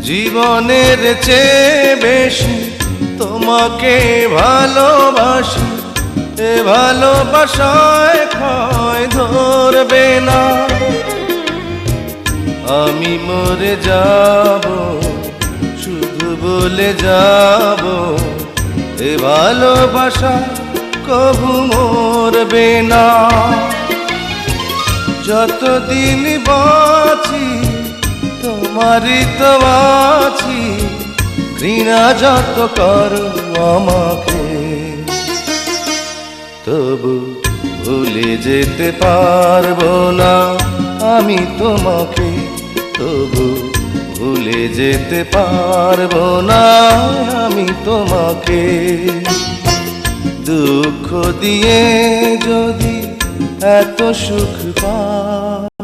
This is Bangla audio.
জীবনের চেয়ে বেশি তোমাকে ভালোবাসি, এ ভালোবাসায় ক্ষয় ধরবে না। আমি মরে যাব শুধু বলে যাব, এ ভালোবাসা কবু মরবে না। যতদিন বাঁচি তোমারই তো আছি, ঘৃণা যত করো আমাকে তবু ভুলে যেতে পারবো না আমি তোমাকে, তবু ভুলে যেতে পারবো না আমি তোমাকে। দুঃখ দিয়ে যদি এত সুখ পাই